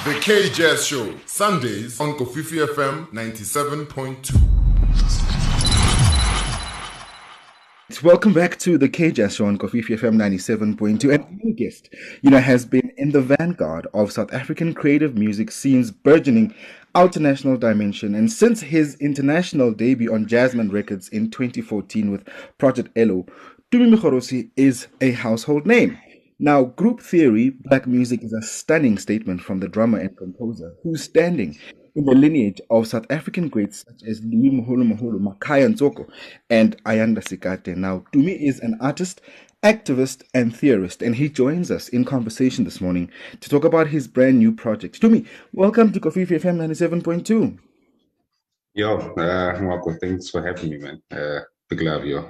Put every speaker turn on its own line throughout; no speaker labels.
The K-Jazz Show, Sundays on Kofifi FM 97.2.
Welcome back to the K-Jazz Show on Kofifi FM 97.2. And our guest, has been in the vanguard of South African creative music scene's burgeoning international dimension. And since his international debut on Jazzman Records in 2014 with Project Elo, Tumi Mogorosi is a household name. Now, group theory, black music is a stunning statement from the drummer and composer who's standing in the lineage of South African greats such as Louis Moholo-Moholo, Makaya, Ntshoko, and Ayanda Sikade. Now, Tumi is an artist, activist, and theorist, and he joins us in conversation this morning to talk about his brand new project. Tumi, welcome to Kofifi FM 97.2.
Yo, Marco, thanks for having me, man. Big love, yo.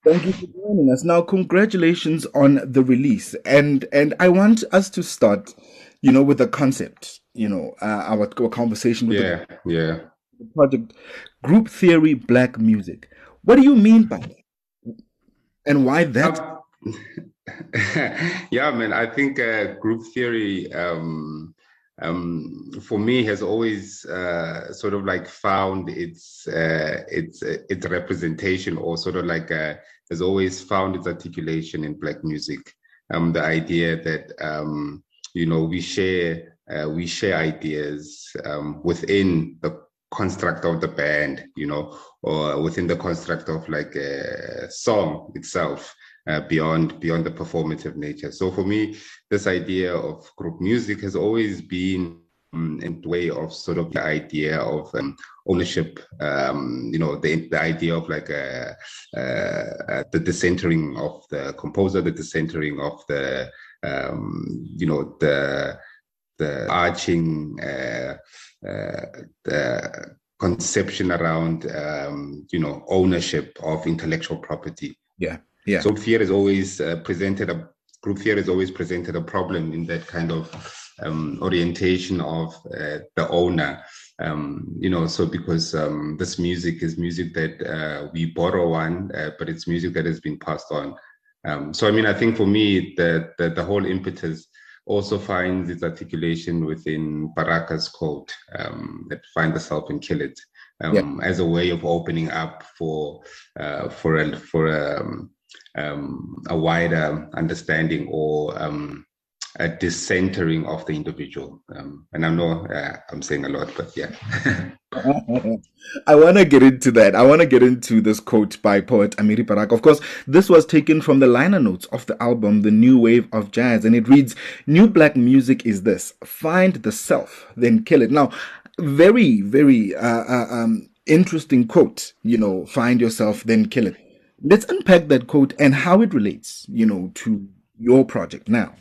Thank you for joining us. Now, congratulations on the release. And I want us to start, with the concept, our conversation with
the
project Group Theory Black Music. What do you mean by that? And why that?
Yeah, man, I think group theory, for me, has always sort of like found its representation, or sort of like has always found its articulation in black music. The idea that we share ideas within the construct of the band, or within the construct of like a song itself. Beyond the performative nature. So for me, this idea of group music has always been in the way of sort of the idea of ownership, the idea of like the decentering of the composer, the decentering of the arching, the conception around, ownership of intellectual property.
Yeah. Yeah.
So group theory has always presented a problem in that kind of orientation of the owner. So because this music is music that we borrow but it's music that has been passed on. So I mean, I think for me, the whole impetus also finds its articulation within Baraka's quote, that find the self and kill it, as a way of opening up for a wider understanding, or a decentering of the individual. And I know I'm saying a lot, but yeah.
I want to get into that. I want to get into this quote by poet Amiri Baraka. Of course, this was taken from the liner notes of the album, The New Wave of Jazz. And it reads, "New black music is this. Find the self, then kill it." Now, very, very interesting quote, find yourself, then kill it. Let's unpack that quote and how it relates, to your project now.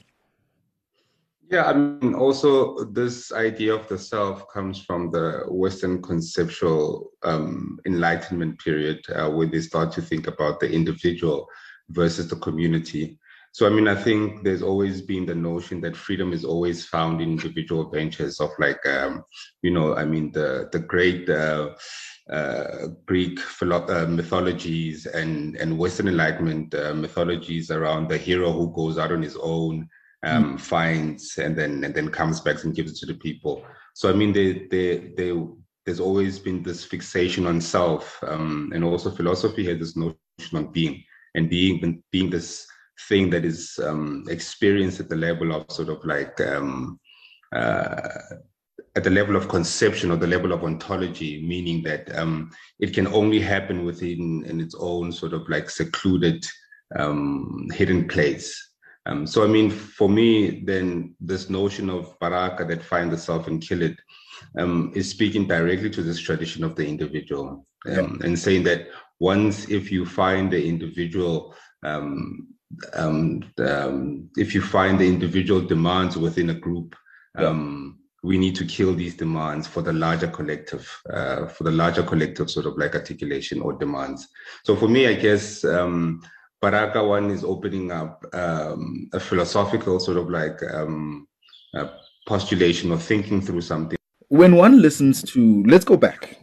Yeah, I mean, also this idea of the self comes from the Western conceptual Enlightenment period, where they start to think about the individual versus the community. So, I mean, I think there's always been the notion that freedom is always found in individual ventures of like, the great Greek mythologies and Western Enlightenment mythologies around the hero who goes out on his own, finds and then comes back and gives it to the people. So I mean, there's always been this fixation on self, and also philosophy has this notion on being, and being this thing that is experienced at the level of sort of like at the level of conception or the level of ontology, meaning that it can only happen in its own sort of like secluded, hidden place. So, I mean, for me, then this notion of Baraka that find the self and kill it is speaking directly to this tradition of the individual, and saying that if you find the individual, if you find the individual demands within a group, we need to kill these demands for the larger collective sort of like articulation or demands. So for me, I guess Baraka one is opening up a philosophical sort of like postulation or thinking through something.
When one listens to, let's go back,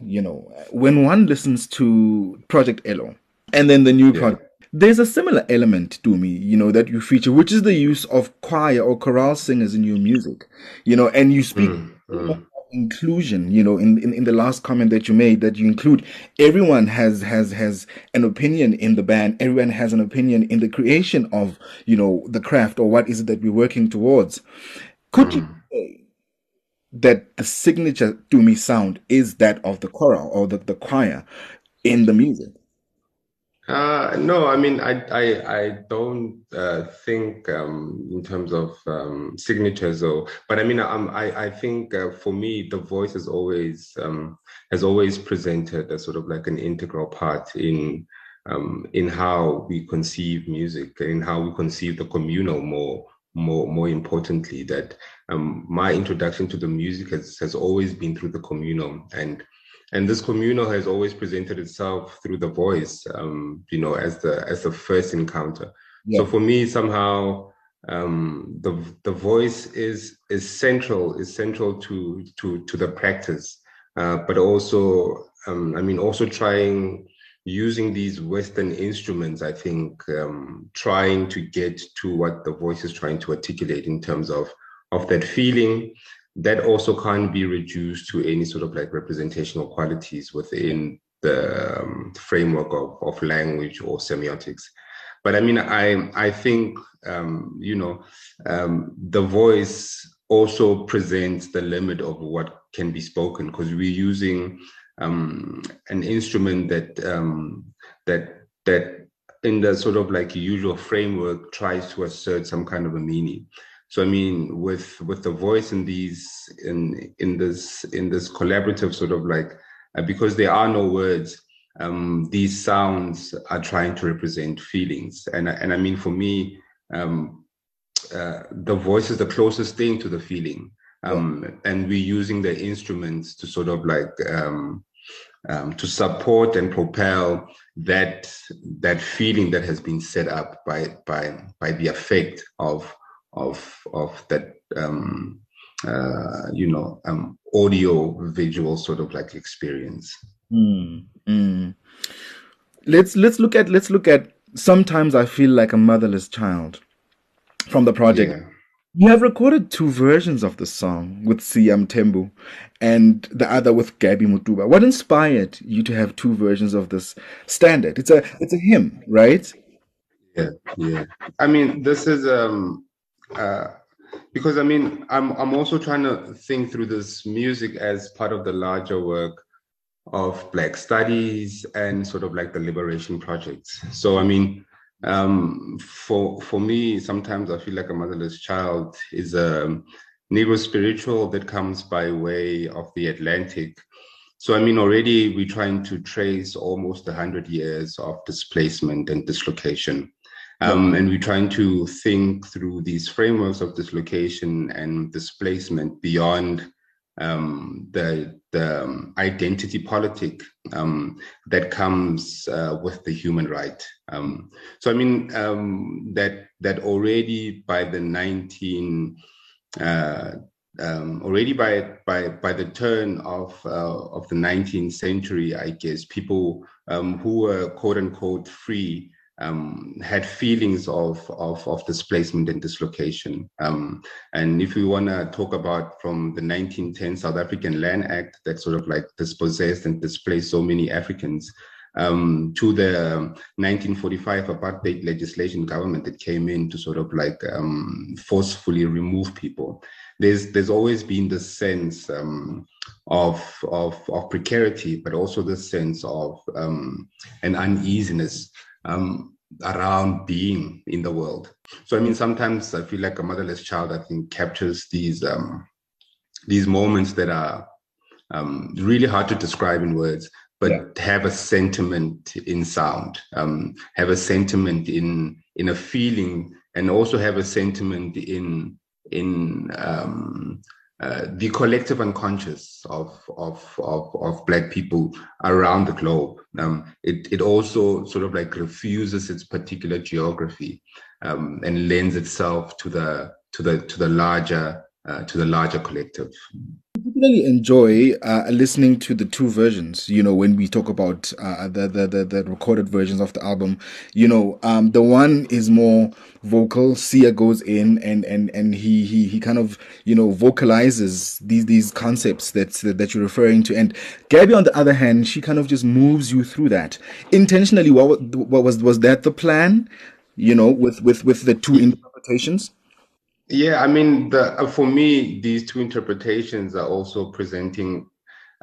when one listens to Project Elo and then the new project, There's a similar element to me, that you feature, which is the use of choir or chorale singers in your music, and you speak
Mm, mm,
inclusion, in the last comment that you made, that you include everyone has an opinion in the band, everyone has an opinion in the creation of, the craft, or what is it that we're working towards. Could you
mm.
say that the signature to me sound is that of the chorale or the choir in the music?
No, I mean, I don't think in terms of signatures, or, but I mean, I think for me, the voice has always presented as sort of like an integral part in how we conceive music, in how we conceive the communal more importantly. That my introduction to the music has always been through the communal, and this communal has always presented itself through the voice, as the first encounter.
Yeah.
So for me, somehow, the voice is central to the practice, but also, I mean, also trying using these Western instruments. I think trying to get to what the voice is trying to articulate in terms of that feeling that also can't be reduced to any sort of like representational qualities within the framework of language or semiotics. But I mean, I think, the voice also presents the limit of what can be spoken, because we're using an instrument that in the sort of like usual framework tries to assert some kind of a meaning. So I mean, with the voice in this collaborative sort of like, because there are no words, these sounds are trying to represent feelings, and I mean, for me, the voice is the closest thing to the feeling, and we're using the instruments to sort of like to support and propel that feeling that has been set up by the effect of that audio visual sort of like experience.
Mm, mm. Let's look at sometimes I feel like a motherless child from the project.
Yeah.
You have recorded two versions of the song with Siam Tembu and the other with Gabi Mutuba. What inspired you to have two versions of this standard? It's a hymn, right?
Yeah. I mean, this is uh because I mean, I'm also trying to think through this music as part of the larger work of Black studies and sort of like the liberation projects. So I mean, for me, sometimes I feel like a motherless child is a Negro spiritual that comes by way of the Atlantic. So I mean, already we're trying to trace almost 100 years of displacement and dislocation.
Yeah.
And we're trying to think through these frameworks of dislocation and displacement beyond the identity politic that comes with the human right. So I mean, that already by the 19 already by the turn of the 19th century, I guess people who were quote unquote free had feelings of displacement and dislocation. And if we want to talk about from the 1910 South African Land Act that sort of like dispossessed and displaced so many Africans, to the 1945 apartheid legislation government that came in to sort of like forcefully remove people. There's always been this sense of precarity, but also this sense of an uneasiness around being in the world. So I mean, sometimes I feel like a motherless child, I think, captures these moments that are really hard to describe in words, but have a sentiment in sound, have a sentiment in a feeling, and also have a sentiment in the collective unconscious of Black people around the globe. It also sort of like refuses its particular geography and lends itself to the larger collective.
particularly enjoy listening to the two versions. When we talk about the recorded versions of the album, the one is more vocal. Sia goes in and he kind of vocalizes these concepts that you're referring to, and Gabby, on the other hand, she kind of just moves you through that intentionally. What was that the plan? With the two interpretations.
Yeah, I mean, for me, these two interpretations are also presenting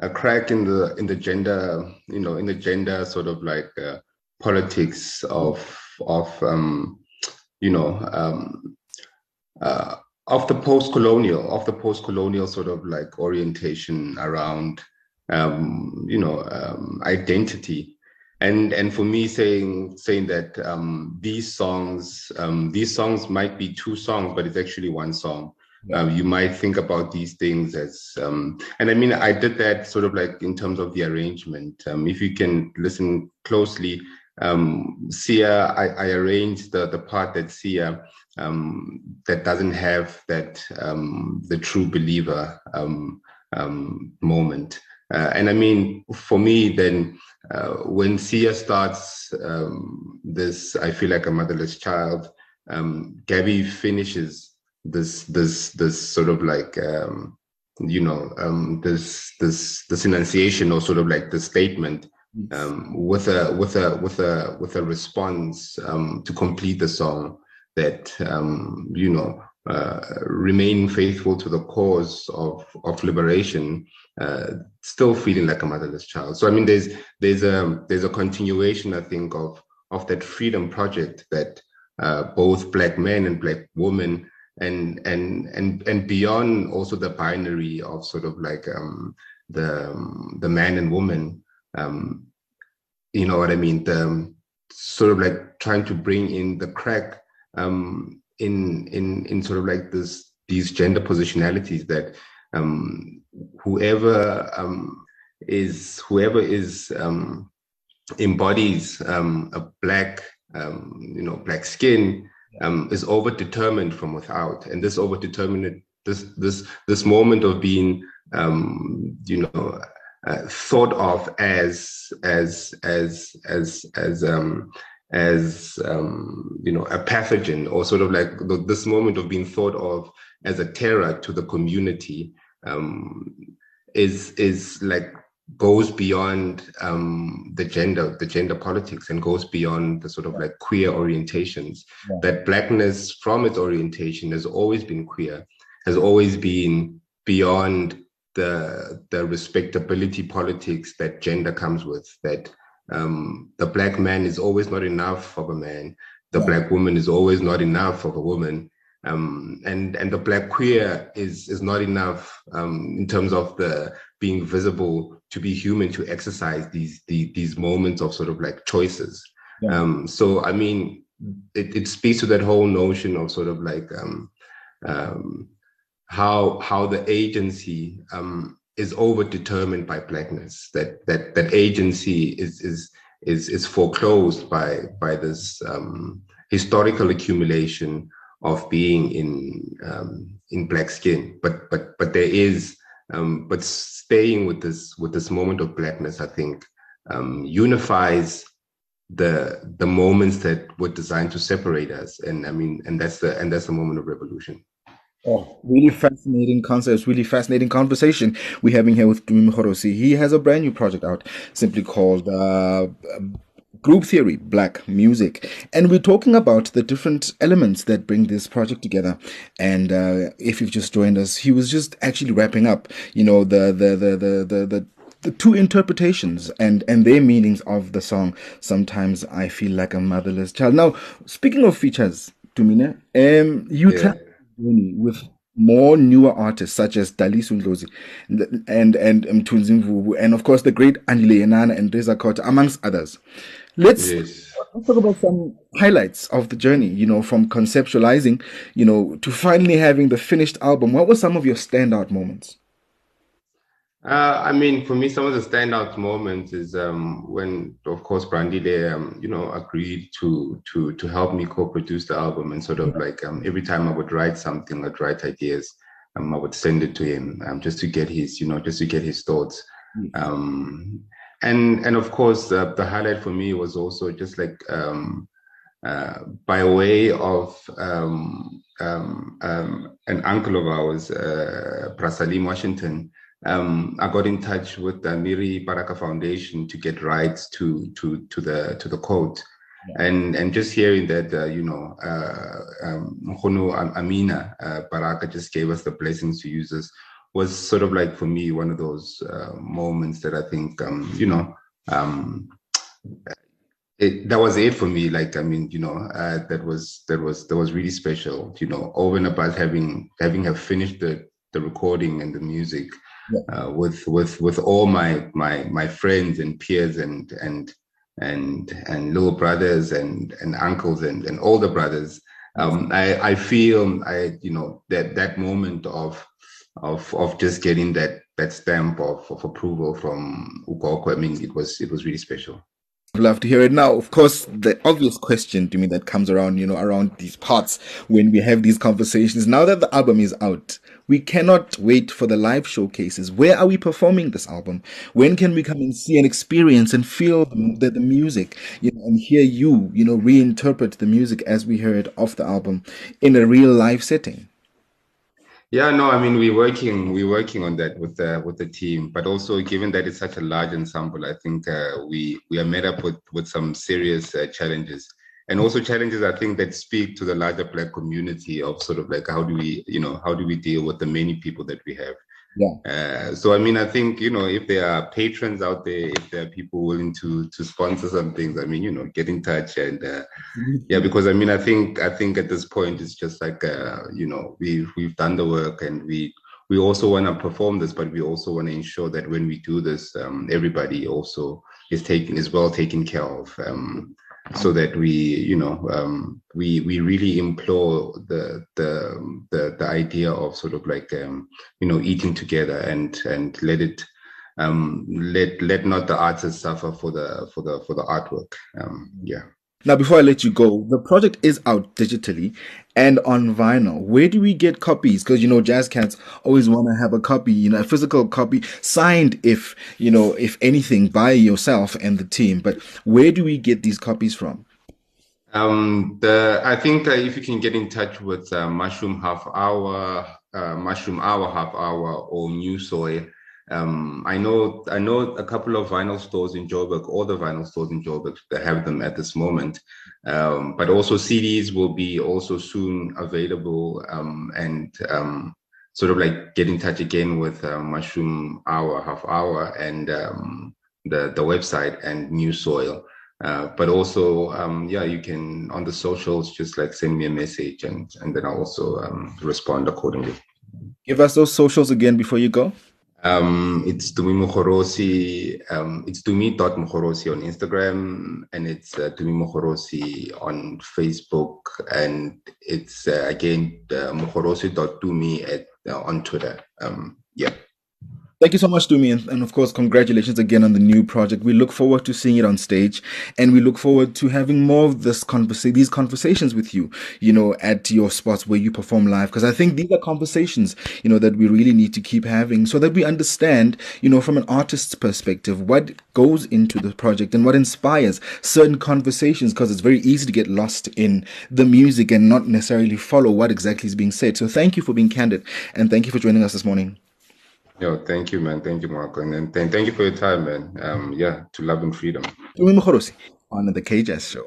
a crack in the gender, in the gender sort of like politics you know, um, of the post-colonial sort of like orientation around, identity. And for me, saying that these songs might be two songs, but it's actually one song.
Yeah.
You might think about these things as, and I mean, I did that sort of like in terms of the arrangement. If you can listen closely, Sia, I arranged the part that Sia, that doesn't have that the true believer moment. And I mean, for me, then when Sia starts this, I feel like a motherless child. Gabby finishes this sort of like this enunciation, or sort of like the statement, with a response to complete the song, that remain faithful to the cause of liberation, still feeling like a motherless child. So I mean, there's a continuation, I think, of that freedom project that both Black men and Black women, and beyond also the binary of sort of like the man and woman, you know what I mean, the sort of like trying to bring in the crack in sort of like these gender positionalities, that whoever embodies a black black skin is overdetermined from without, and this overdetermined this moment of being thought of as a pathogen, or sort of like this moment of being thought of as a terror to the community, is like goes beyond the gender politics, and goes beyond the sort of like queer orientations.
Yeah.
That blackness from its orientation has always been queer, has always been beyond the respectability politics that gender comes with, that the Black man is always not enough of a man, the Black woman is always not enough of a woman, and the Black queer is not enough in terms of the being visible, to be human, to exercise these moments of sort of like choices. Yeah. So I mean, it speaks to that whole notion of sort of like how the agency is overdetermined by blackness. That agency is foreclosed by this historical accumulation of being in black skin. But there is but staying with this moment of blackness, I think, unifies the moments that were designed to separate us. And I mean, and that's the moment of revolution.
Oh, really fascinating concepts, really fascinating conversation we're having here with Tumi Mogorosi. He has a brand new project out simply called Group Theory, Black Music. And we're talking about the different elements that bring this project together. And if you've just joined us, he was just actually wrapping up, the two interpretations and their meanings of the song. Sometimes I Feel Like a Motherless Child. Now, speaking of features, Tumine, with more newer artists such as Dalisu Ndlazi and Mthunzi Mvubu, and of course the great Ayanda and Reza Khota, amongst others. Let's talk about some highlights of the journey, from conceptualizing, to finally having the finished album. What were some of your standout moments?
I mean, for me, some of the standout moments is when, of course, Brandile, agreed to help me co-produce the album, and sort of like every time I would write something, I'd write ideas. I would send it to him just to get his, just to get his thoughts. And of course, the highlight for me was also just like by way of an uncle of ours, Prasalim Washington. I got in touch with the Miri Baraka Foundation to get rights to the quote. And just hearing that, Mkhono Amina Baraka just gave us the blessings to use this was sort of like, for me, one of those moments that I think, that was it for me. Like, I mean, that was really special, over and above having finished the recording and the music, with all my friends and peers and little brothers and uncles and older brothers. I feel that moment of just getting that stamp of approval from Ugoko. I mean, it was really special.
I'd love to hear it. Now, of course, the obvious question to me that comes around, around these parts when we have these conversations, now that the album is out, we cannot wait for the live showcases. Where are we performing this album? When can we come and see and experience and feel the music, and hear you, reinterpret the music as we heard off the album in a real live setting?
Yeah, no, I mean, we're working on that with the team, but also given that it's such a large ensemble, I think we are met up with some serious challenges, and also challenges I think that speak to the larger Black community of sort of like how do we deal with the many people that we have.
Yeah.
So I mean, I think if there are patrons out there, if there are people willing to sponsor some things, I mean, get in touch and yeah, because I mean, I think at this point it's just like we've done the work, and we also want to perform this, but we also want to ensure that when we do this, everybody also is well taken care of, so that we really implore the idea of sort of like eating together and let it let not the artists suffer for the artwork. Yeah.
Now, before I let you go, the project is out digitally and on vinyl. Where do we get copies? Because, Jazz Cats always want to have a copy, a physical copy signed, if anything, by yourself and the team. But where do we get these copies from?
I think if you can get in touch with Mushroom Half Hour, Half Hour, or New Soil. I know a couple of vinyl stores in Joburg, all the vinyl stores in Joburg that have them at this moment. But also CDs will be also soon available, and sort of like get in touch again with Mushroom Hour, Half Hour, and the website and New Soil. But also, you can on the socials just like send me a message, and then I'll also respond accordingly.
Give us those socials again before you go.
It's Tumi Mogorosi. It's Tumi.Mogorosi on Instagram, and it's Tumi Mogorosi on Facebook, and it's again Mogorosi.Tumi on Twitter. Yeah.
Thank you so much, Tumi, and of course, congratulations again on the new project. We look forward to seeing it on stage, and we look forward to having more of these conversations with you, at your spots where you perform live. Because I think these are conversations, that we really need to keep having, so that we understand, from an artist's perspective, what goes into the project and what inspires certain conversations. Because it's very easy to get lost in the music and not necessarily follow what exactly is being said. So thank you for being candid, and thank you for joining us this morning.
Yo, thank you, man. Thank you, Marco. And thank you for your time, man. To love and freedom.
Tumi Mogorosi on the KJazz Show.